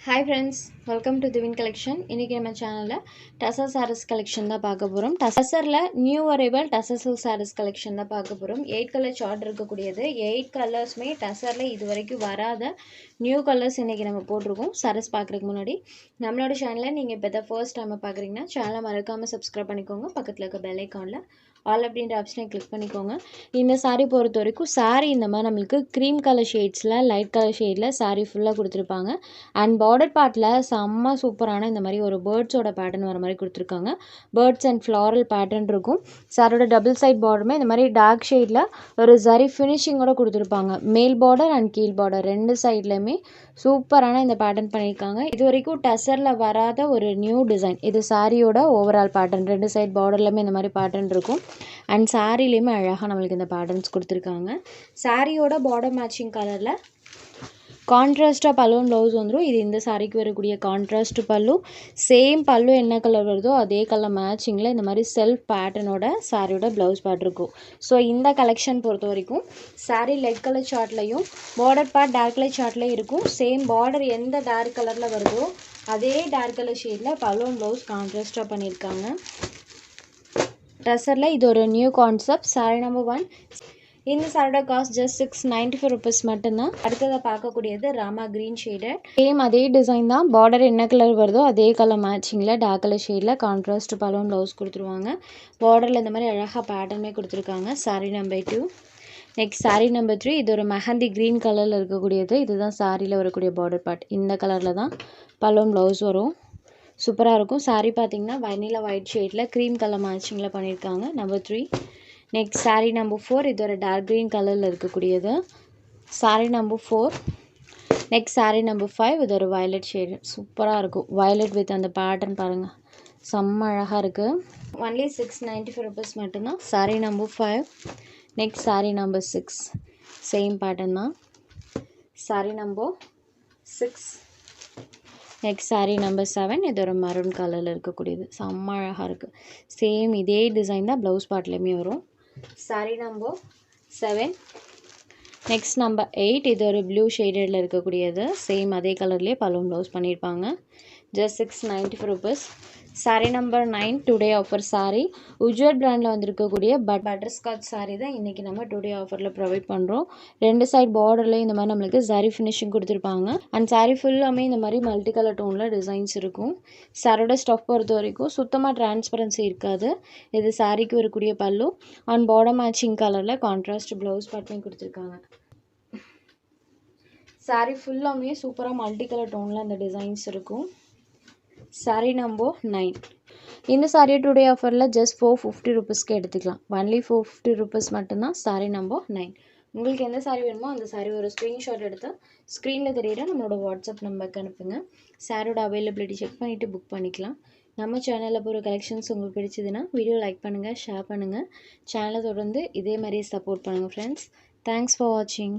Hi friends, welcome to Divin Collection. இன்னைக்கு நம்ம சேனல்ல டசர் sarees கலெக்ஷன் தான் பார்க்க போறோம். டசர்ல new arrival tussar silk sarees collection தான் பார்க்க போறோம். 8 கலர் சார்ட் இருக்கக்கூடியது. 8 கலர்ஸ்மே டசர்ல இதுவரைக்கும் வராத நியூ கலர்ஸ் இன்னைக்கு நம்ம போட்டுருக்கோம். sarees பார்க்கறதுக்கு முன்னாடி நம்மளோட சேனலை நீங்க இப்போ தான் ஃபர்ஸ்ட் டைம் பார்க்குறீங்கன்னா சேனலை மறக்காம சப்ஸ்கிரைப் பண்ணிக்கோங்க. பக்கத்துல இருக்க பெல் ஐகான்ல ஆல் அப்படின்ற ஆப்ஷனை கிளிக் பண்ணிக்கோங்க. இந்த சாரீ பொறுத்த வரைக்கும் சாரீ இந்த மாதிரி நம்மளுக்கு க்ரீம் கலர் ஷேட்ஸில் லைட் கலர் ஷேடில் சாரீ ஃபுல்லாக கொடுத்துருப்பாங்க. அண்ட் பார்டர் பார்ட்டில் செம்ம சூப்பரான இந்த மாதிரி ஒரு பேர்ட்ஸோட பேட்டர்ன் வர மாதிரி கொடுத்துருக்காங்க. பேர்ட்ஸ் அண்ட் ஃப்ளாரல் பேட்டர்ன் இருக்கும். சாரோட டபுள் சைட் பார்டருமே இந்த மாதிரி டார்க் ஷேடில் ஒரு ஜரி ஃபினிஷிங்கோட கொடுத்துருப்பாங்க. மேல் பார்டர் அண்ட் கீழ் பார்டர் ரெண்டு சைட்லையுமே சூப்பரான இந்த பேட்டர்ன் பண்ணியிருக்காங்க. இது வரைக்கும் டசரில் வராத ஒரு நியூ டிசைன். இது சாரியோட ஓவரால் பேட்டர்ன். ரெண்டு சைட் பார்டர்லையுமே இந்த மாதிரி பேட்டர்ன் இருக்கும். அண்ட் சாரிலையுமே அழகாக நம்மளுக்கு இந்த பேட்டர்ன்ஸ் கொடுத்துருக்காங்க. சாரியோட பார்டர் மேட்சிங் கலரில் கான்ட்ராஸ்ட்டாக பல்லு ப்ளவுஸ் வந்துடும். இது இந்த சாரிக்கு வரக்கூடிய கான்ட்ராஸ்ட் பல்லு. சேம் பல்லு என்ன கலர் வருதோ அதே கலர் மேட்சிங்கில் இந்த மாதிரி செல்ஃப் பேட்டர்னோட சாரியோட ப்ளவுஸ் பேட் இருக்கும். ஸோ இந்த கலெக்ஷன் பொறுத்த வரைக்கும் சாரி லைட் கலர் சார்ட்லையும் பார்டர் பார்ட் டார்க் கலர் சார்ட்லேயும் இருக்கும். சேம் பார்டர் எந்த டார்க் கலரில் வருதோ அதே டார்க் கலர் ஷேடில் பல்லு ப்ளவுஸ் கான்ட்ராஸ்ட்டாக பண்ணியிருக்காங்க. டசரில் இது ஒரு நியூ கான்செப்ட். Sorry number 1. இந்த சாரியோட காஸ்ட் ஜஸ்ட் 695 rupees மட்டும்தான். அடுத்ததாக பார்க்கக்கூடியது ராமா க்ரீன் ஷேடட். சேம் அதே டிசைன் தான். பார்டர் என்ன கலர் வருதோ அதே கலர் மேட்சிங்கில் டார்க் கலர் ஷேடில் கான்ட்ராஸ்ட் பலூன் ப்ளவுஸ் கொடுத்துருவாங்க. பார்டரில் இந்த மாதிரி அழகாக பேட்டர்னே கொடுத்துருக்காங்க. Sorry number 2. Next sorry number 3. இது ஒரு மெஹந்தி க்ரீன் கலரில் இருக்கக்கூடியது. இதுதான் சாரியில் வரக்கூடிய பார்டர் பார்ட். இந்த கலரில் தான் பலூன் ப்ளவுஸ் வரும். சூப்பராக இருக்கும். சாரி பார்த்தீங்கன்னா வனிலா ஒயிட் ஷேடில் க்ரீம் கலர் மேட்சிங்கில் பண்ணியிருக்காங்க. நம்பர் 3. Next sari number 4. இது ஒரு டார்க் க்ரீன் கலரில் இருக்கக்கூடியது. Sari number 4. Next sari number 5. இது ஒரு வயலட் ஷேடு. சூப்பராக இருக்கும். வயலட் வித் அந்த பேட்டர்ன் பாருங்கள், செம்ம அழகாக இருக்குது. ஒன்லி 695 rupees மட்டும்தான். Sari number 5. Next sari number 6. Same pattern தான். Sari number 6. Next sari number 7. இது ஒரு மரூன் கலரில் இருக்கக்கூடியது. செம்ம அழகாக இருக்குது. சேம் இதே டிசைன் தான் ப்ளவுஸ் பார்ட்லேயுமே வரும். சாரீ நம்பர் 7. Next number 8. இது ஒரு ப்ளூ ஷேடடில் இருக்கக்கூடியது. சேம் அதே கலர்லேயே பலூன் ப்ளவுஸ் பண்ணியிருப்பாங்க. Just 695 rupees. Sari number 9. Today offer sari. Ujjwal பிராண்டில் வந்திருக்கக்கூடிய பட்டர் ஸ்காட்ச் சாரீ தான் இன்றைக்கி நம்ம டுடே ஆஃபரில் ப்ரொவைட் பண்ணுறோம். ரெண்டு சைட் பார்டர்லேயும் இந்த மாதிரி நம்மளுக்கு சாரீ ஃபினிஷிங் கொடுத்துருப்பாங்க. அண்ட் சாரீ ஃபுல்லாமே இந்த மாதிரி மல்டி கலர் டோனில் டிசைன்ஸ் இருக்கும். சாரோட ஸ்டஃப் பொறுத்த வரைக்கும் சுத்தமாக டிரான்ஸ்பரன்சி இருக்காது. இது சாரீக்கு வரக்கூடிய பல்லு. அண்ட் பார்டர் மேட்சிங் கலரில் கான்ட்ராஸ்ட் ப்ளவுஸ் பட்டன் கொடுத்துருக்காங்க. சாரீ ஃபுல்லாமே சூப்பராக மல்டி கலர் டோனில் அந்த டிசைன்ஸ் இருக்கும். சாரீ நம்பர் 9. இந்த சாரியை டுடே ஆஃபரில் ஜஸ்ட் 450 rupeesக்கு எடுத்துக்கலாம். ஒன்லி 450 rupees மட்டும்தான். சாரீ நம்பர் 9. உங்களுக்கு எந்த சாரீ வேணுமோ அந்த சாரீ ஒரு ஸ்க்ரீன்ஷாட் எடுத்து ஸ்க்ரீனில் தெரியுற நம்மளோட வாட்ஸ்அப் நம்பருக்கு அனுப்புங்க. சாரோட அவைலபிலிட்டி செக் பண்ணிவிட்டு புக் பண்ணிக்கலாம். நம்ம சேனலில் போகிற கலெக்ஷன்ஸ் உங்களுக்கு பிடிச்சதுன்னா வீடியோ லைக் பண்ணுங்கள், ஷேர் பண்ணுங்கள். சேனலை தொடர்ந்து இதே மாதிரி சப்போர்ட் பண்ணுங்கள் ஃப்ரெண்ட்ஸ். தேங்க்ஸ் ஃபார் வாட்சிங்.